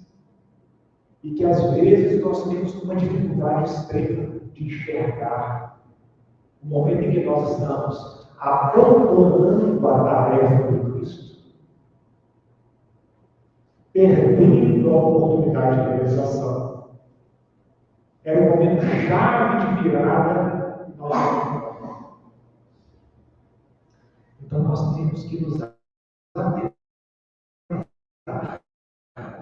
e que às vezes nós temos uma dificuldade extrema de enxergar o momento em que nós estamos abandonando a tarefa do Cristo, perdendo a oportunidade de realização. Era um momento chave de virada na nossa vida. Então nós temos que nos atentar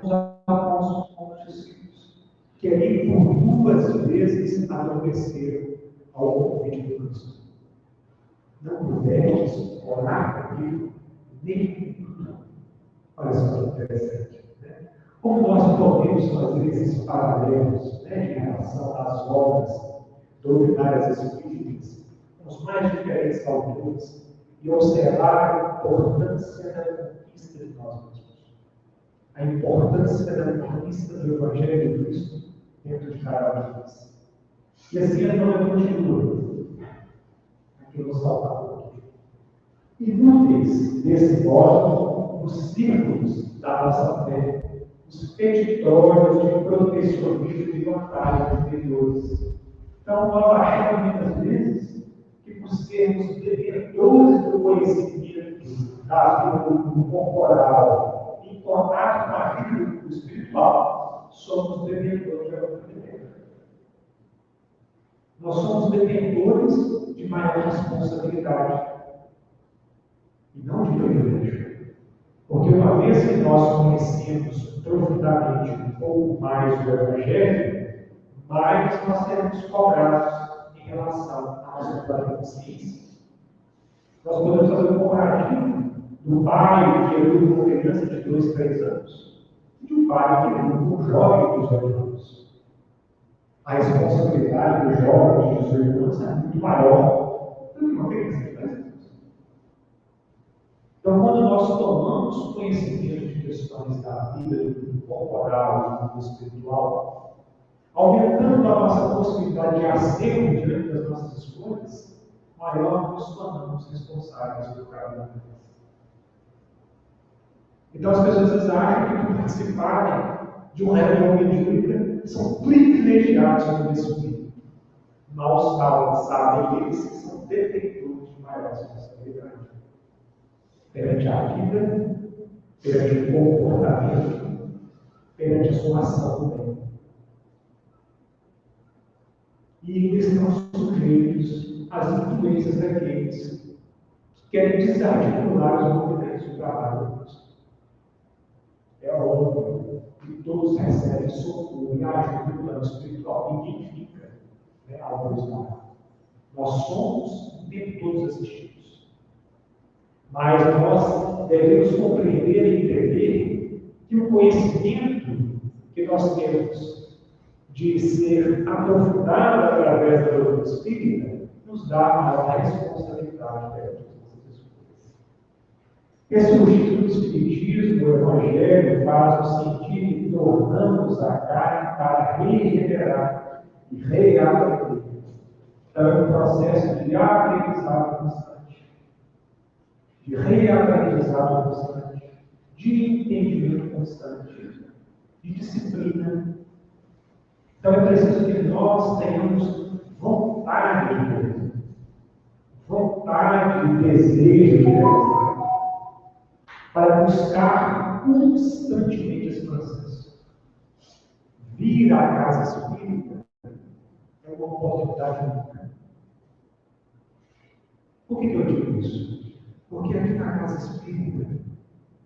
aos apóstolos como discípulos, que ali por duas vezes adormeceram ao convite de Cristo. Não puderes orar comigo nem comigo. Olha só que interessante. Né? Como nós podemos fazer esses paralelos, né, em relação às obras doutrinárias espíritas, com os mais diferentes autores, e observar a importância da conquista de nós mesmos, a importância da conquista do Evangelho de Cristo dentro de cada um de nós. E assim a Dona continua, aqui nos faltava aqui. Inúteis desse modo os círculos da nossa fé, os petitórios de protecionismo e vantagens interiores. Então, nós achamos muitas vezes que por sermos detentores do conhecimento da vida corporal, em contato com a vida espiritual, somos detentores da vida. Nós somos detentores de maior responsabilidade e não de privilégio. Porque uma vez que nós conhecemos profundamente um pouco mais do Evangelho, mais nós seremos cobrados em relação à nossa própria consciência. Nós podemos fazer um comparativo do pai que educa uma criança de 2, 3 anos e de um pai que educa um jovem de 18 anos. A responsabilidade do jovem de 18 anos é muito maior do que uma criança de 10 anos. Então, quando nós tomamos conhecimento de questões da vida, do mundo corporal, do mundo espiritual, aumentando a nossa possibilidade de acerto diante das nossas escolhas, maior nos tornamos responsáveis por cada uma delas. Então, as pessoas acham que, por participarem de uma reunião mediúnica, são privilegiados no espírito. Mal sabem eles que são detentores de maior responsabilidade. Perante a vida, perante o comportamento, perante a sua ação também. E eles estão sujeitos às influências daqueles que querem desarticular os movimentos do trabalho de Deus. É óbvio que todos recebem socorro e ajuda no plano espiritual. Ninguém fica, né, ao Deus lá. Nós somos de todos assistidos. Mas nós devemos compreender e entender que o conhecimento que nós temos de ser aprofundado através da doutrina espírita nos dá a responsabilidade perante todas as coisas. Ressurgido do Espiritismo, o Evangelho faz-nos sentir que tornamos a carne para regenerar e reaprender. Então, é um processo de aprendizado constante, de reaprendizado constante, de entendimento constante, de disciplina. Então é preciso que nós tenhamos vontade de Deus, vontade e desejo de Deus, para buscar constantemente esse processo. Vir à casa espírita é uma oportunidade única. Por que eu digo isso? Porque aqui na casa espírita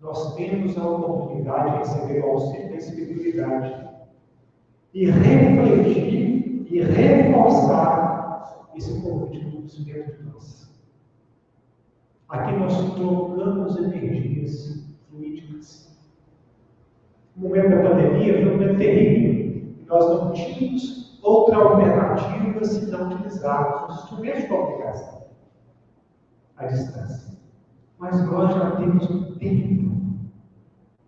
nós temos a oportunidade de receber o auxílio da espiritualidade e refletir e reforçar esse convite do Cristo dentro de nós. Aqui nós trocamos energias fluídicas. O momento da pandemia foi um momento terrível. Nós não tínhamos outra alternativa se não utilizarmos os instrumentos de comunicação à distância. Mas nós já temos um tempo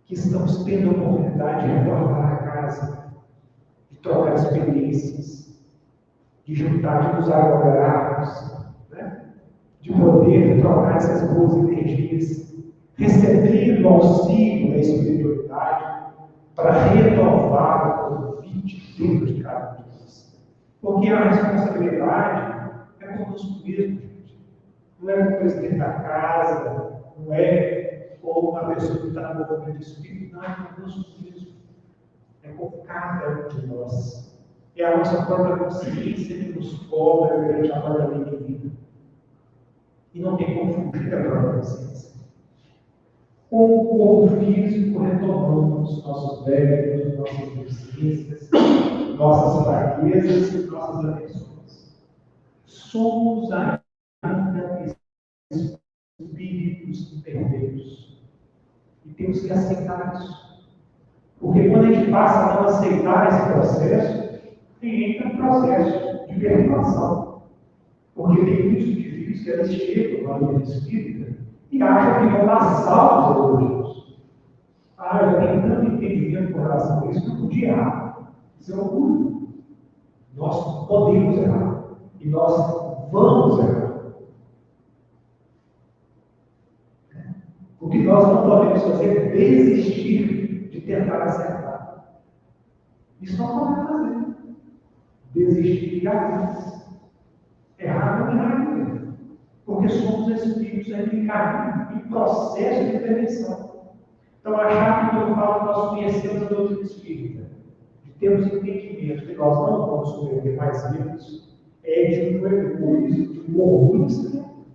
que estamos tendo a oportunidade de retornar à casa, de trocar experiências, de juntar, de nos aglomerarmos, né? De poder trocar essas boas energias, recebendo o auxílio da espiritualidade para renovar o convite dentro de cada um de nós. Porque a responsabilidade é conosco mesmo, gente. Não é com o presidente da casa, não é com uma pessoa que está no movimento espírita, não, é conosco mesmo. É com cada um de nós. É a nossa própria consciência que nos cobra perante a própria lei divina. E não tem como fugir da própria consciência. Com o corpo físico, retomamos nossos débitos, nossas deficiências, nossas fraquezas e nossas aflições. Somos ainda espíritos imperfeitos. E temos que aceitar isso. Porque quando a gente passa a não aceitar esse processo, entra um processo de perturbação. Porque tem muitos indivíduos que eles chegam no ambiente espírita e acham que vão dar salvos aos elogios. Eu tenho tanto entendimento com relação a isso, não podia errar. Isso é orgulho. Nós podemos errar. E nós vamos errar. O que nós não podemos fazer é desistir de tentar acertar. Isso não podemos fazer. Desistir de errar. Errar não errar mesmo. Porque somos espíritos em processo de perfeição. Então, achar que eu falo que nós conhecemos a doutrina espírita, de termos entendimento que nós não vamos cometer mais erros, é de um egoísmo, de um orgulho extremo.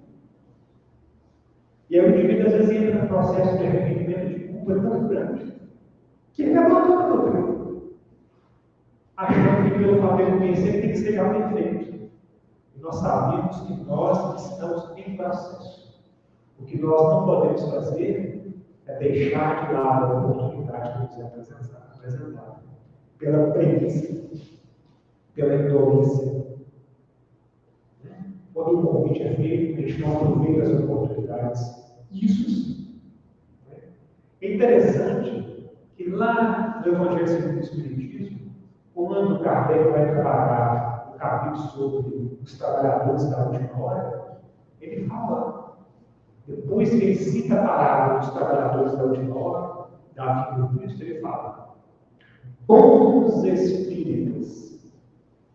E aí o indivíduo às vezes entra num processo de arrependimento de culpa tão grande que ele abandona a doutrina, achando que pelo fato de conhecer tem que ser já perfeito. E nós sabemos que nós estamos em processo. O que nós não podemos fazer é deixar de lado a oportunidade que nos é apresentada pela preguiça, pela indolência. Quando o convite é feito, a gente não aproveita as oportunidades. Isso sim. É interessante que lá no Evangelho segundo o Espiritismo, quando Kardec vai trabalhar o capítulo sobre os trabalhadores da última hora, ele fala, depois que ele cita a palavra dos trabalhadores da última hora, da vida do Cristo, ele fala: bons espíritas,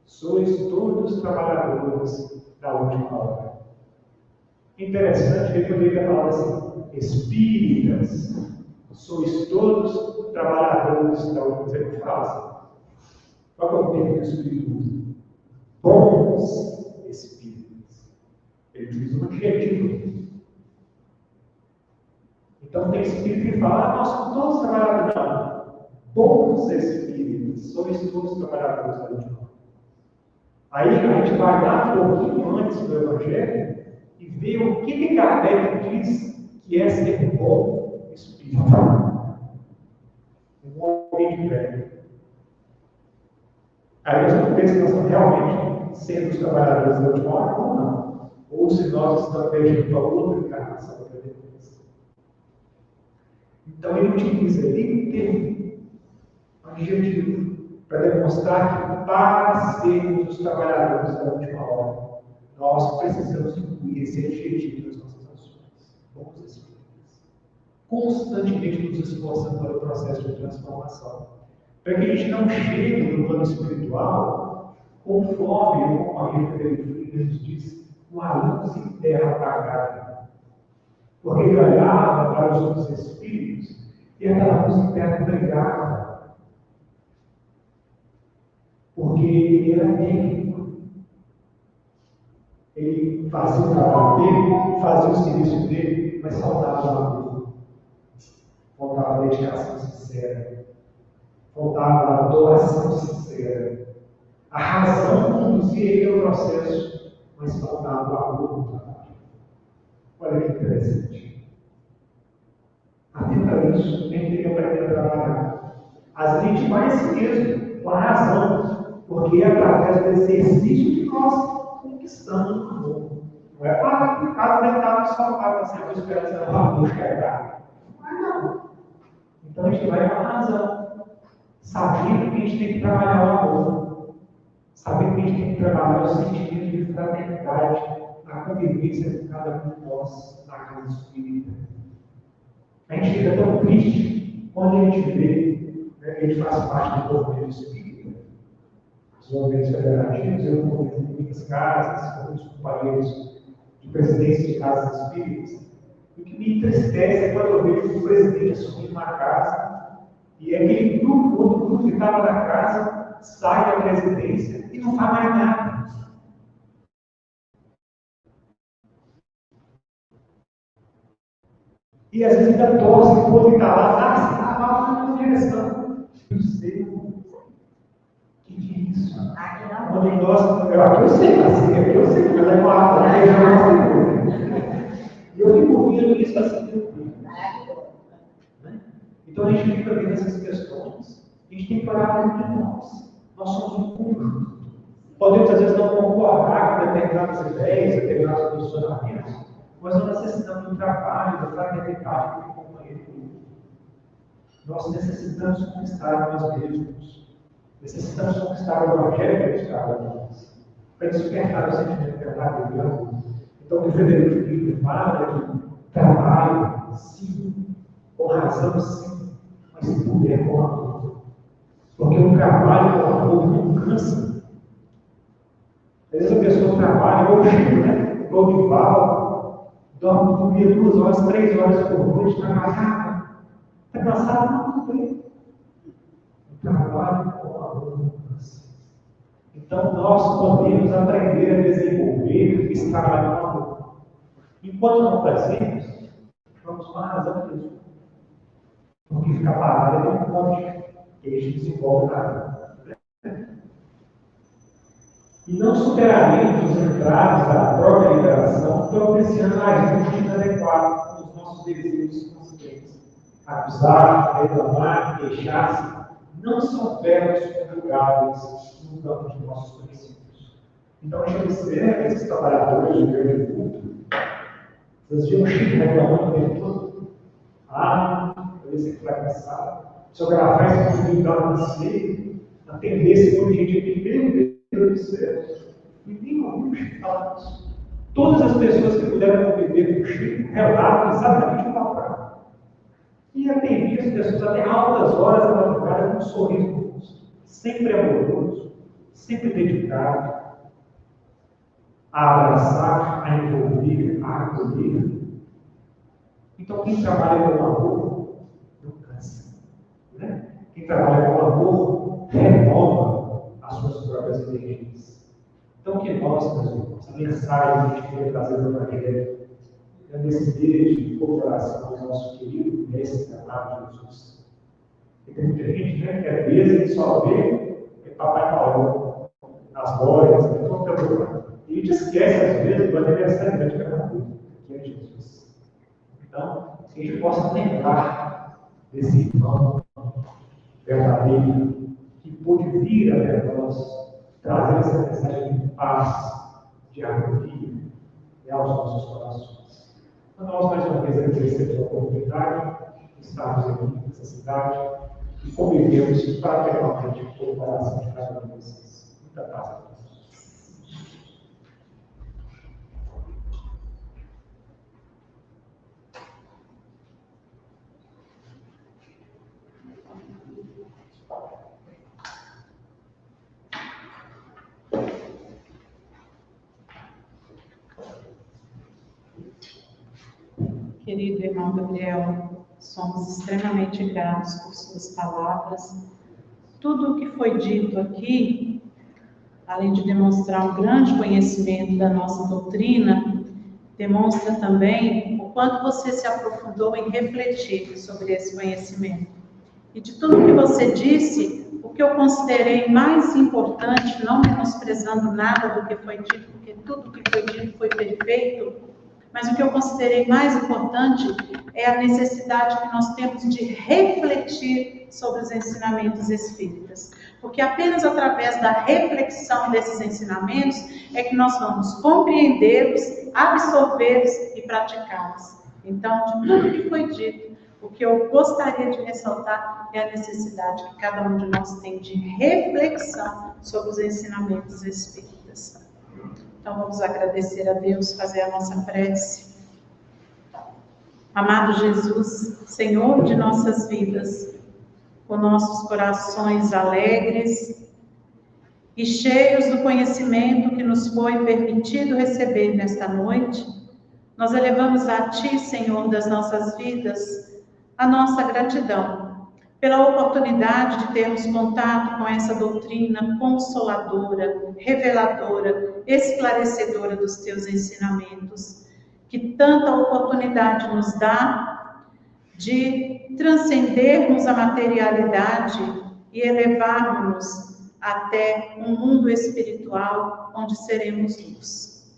sois todos trabalhadores da última hora. Interessante que ele poderia falar assim: espíritas, sois todos trabalhadores da última hora. Ele fala assim. Qual é o termo que o Espírito usa? Bons espíritos. Ele utiliza um adjetivo. Então tem espírito que fala: nós somos todos trabalhadores. Não. Bons espíritos, sois todos trabalhadores da última hora. Aí a gente vai lá um pouquinho antes do Evangelho e vê o que Kardec diz que é ser um bom espírito. Um homem de fé. Aí nós vamos ver se nós estamos realmente sendo os trabalhadores da última hora ou não. Ou se nós estamos deixando para outra encarnação da previdência. Então ele utiliza ali um termo, um adjetivo, para demonstrar que para sermos os trabalhadores da última hora, nós precisamos incluir esse adjetivo nas nossas ações. Bons espíritos. Constantemente nos esforçando para o processo de transformação. para que a gente não chegue no plano espiritual conforme o Maria Frederica nos disse, uma luz interna apagada. Porque ele olhava para os outros espíritos e aquela luz interna brilhava. Porque ele era técnico. Ele fazia o trabalho dele, fazia o serviço dele, mas faltava o amor. Faltava a dedicação sincera. Faltava a adoração sincera. A razão conduzia ele ao processo, mas faltava o amor no trabalho. Olha que interessante. Atenta a isso, nem tem que aprender a trabalhar. Às vezes a gente vai assim mesmo, com a razão, porque é através do exercício que nós conquistamos o amor. Não é para ficar deitado no sofá, assim, eu estou esperando o amor chegar. Não. Então a gente vai com a razão, sabendo que a gente tem que trabalhar o amor, sabendo que a gente tem que trabalhar o sentimento de fraternidade, a convivência com cada um de nós na casa espírita. A gente fica tão triste quando a gente vê, né, que a gente faz parte do movimento espírita, os movimentos federativos, eu convivo em muitas casas, com muitos companheiros de presidência de casas espíritas. O que me entristece é quando eu vejo o presidente assumir uma casa e aquele grupo, outro grupo que estava na casa, sai da presidência e não faz mais nada. E às vezes ainda torce o povo que está lá, você está lá na direção. Eu sei o que é isso. Quando eu sei, assim, eu sei que eu levo a água, e eu fico vendo isso assim. Então a gente fica vendo essas questões, a gente tem que olhar muito de nós. Nós somos um conjunto. Podemos às vezes não concordar com determinadas ideias, determinados posicionamentos, mas nós necessitamos do trabalho, da fraternidade com o companheiro. Nós necessitamos conquistar nós mesmos. Necessitamos conquistar o Evangelho de cada um de nós, para despertar o sentimento verdadeiro de amor. Então, o Frederico Filho fala que trabalho, sim, com razão, sim, mas se puder com amor. Porque o trabalho com amor não cansa. Às vezes a pessoa trabalha, igual o Chico, né? Igual o Divaldo, dormia 2 horas, 3 horas por noite, trabalhava. Está cansado? Não, não tem. O trabalho com amor não cansa. Então nós podemos aprender a desenvolver esse trabalho com amor. Enquanto não fazemos, vamos com a razão mesmo. Porque ficar parado não pode, que a gente desenvolve nada. E não superaremos os entraves da própria liberação, providenciando ajuste inadequado nos nossos desejos conscientes. Acusar, reclamar, queixar-se, não são verbos conjugáveis no campo de nossos princípios. Então a gente observa esses trabalhadores de grande culto, vocês viram o Chico reclamando o tempo todo. Eu ser fracassado. Se eu gravar esse vídeo da Nancy, a tendência é que a gente aqui, meu Deus do céu, ninguém ouviu o Chico falar isso. Todas as pessoas que puderam conviver com o Chico relatam exatamente o contrário. E atendi as pessoas até altas horas da madrugada com um sorriso no rosto, sempre amoroso, sempre dedicado a abraçar, a envolver, a acolher. Então, quem trabalha com amor não cansa. Né? Quem trabalha com amor renova as suas próprias energias. Então, que nós, meus irmãos, a mensagem que a gente queria trazer do Evangelho é desse beijo de coração ao nosso querido mestre amado Jesus. E tem muita gente, né, que é besta e só vê Papai Noel nas lojas, em todo lugar. E a gente esquece, às vezes, do aniversário grande que é Jesus. Então, que a gente possa lembrar desse irmão verdadeiro que pôde vir até nós, trazer essa mensagem de paz, de harmonia aos nossos corações. Então, nós, mais uma vez, agradecemos a oportunidade de estarmos aqui nessa cidade e convivemos fraternalmente com o coração de cada um de vocês. Muita paz a todos. Querido irmão Gabriel, somos extremamente gratos por suas palavras. Tudo o que foi dito aqui, além de demonstrar um grande conhecimento da nossa doutrina, demonstra também o quanto você se aprofundou em refletir sobre esse conhecimento. E de tudo que você disse, o que eu considerei mais importante, não menosprezando nada do que foi dito, porque tudo que foi dito foi perfeito, mas o que eu considerei mais importante é a necessidade que nós temos de refletir sobre os ensinamentos espíritas. Porque apenas através da reflexão desses ensinamentos é que nós vamos compreendê-los, absorvê-los e praticá-los. Então, de tudo que foi dito, o que eu gostaria de ressaltar é a necessidade que cada um de nós tem de reflexão sobre os ensinamentos espíritas. Então, vamos agradecer a Deus, fazer a nossa prece. Amado Jesus, Senhor de nossas vidas, com nossos corações alegres e cheios do conhecimento que nos foi permitido receber nesta noite, nós elevamos a Ti, Senhor das nossas vidas, a nossa gratidão pela oportunidade de termos contato com essa doutrina consoladora, reveladora, esclarecedora dos Teus ensinamentos, que tanta oportunidade nos dá de transcendermos a materialidade e elevarmos-nos até um mundo espiritual onde seremos luz.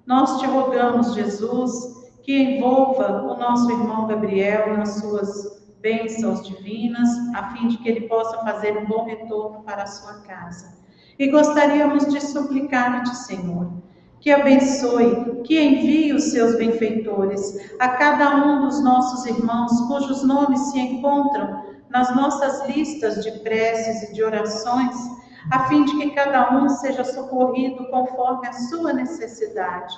Nós te rogamos, Jesus, que envolva o nosso irmão Gabriel nas suas bênçãos divinas, a fim de que ele possa fazer um bom retorno para a sua casa. E gostaríamos de suplicar-te, Senhor, que abençoe, que envie os seus benfeitores a cada um dos nossos irmãos cujos nomes se encontram nas nossas listas de preces e de orações, a fim de que cada um seja socorrido conforme a sua necessidade.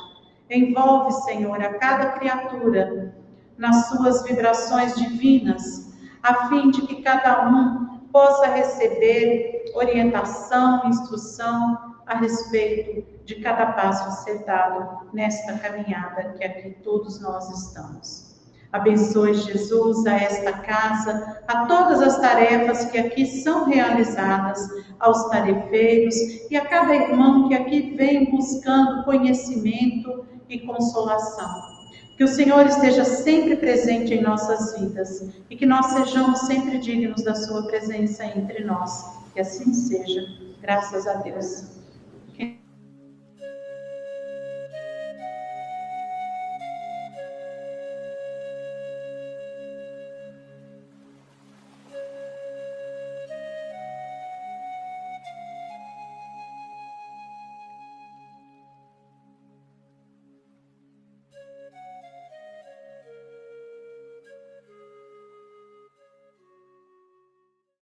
Envolve, Senhor, a cada criatura nas suas vibrações divinas, a fim de que cada um possa receber orientação, instrução a respeito de cada passo a ser dado nesta caminhada que aqui todos nós estamos. Abençoe, Jesus, a esta casa, a todas as tarefas que aqui são realizadas, aos tarefeiros e a cada irmão que aqui vem buscando conhecimento e consolação. Que o Senhor esteja sempre presente em nossas vidas e que nós sejamos sempre dignos da sua presença entre nós. Que assim seja. Graças a Deus.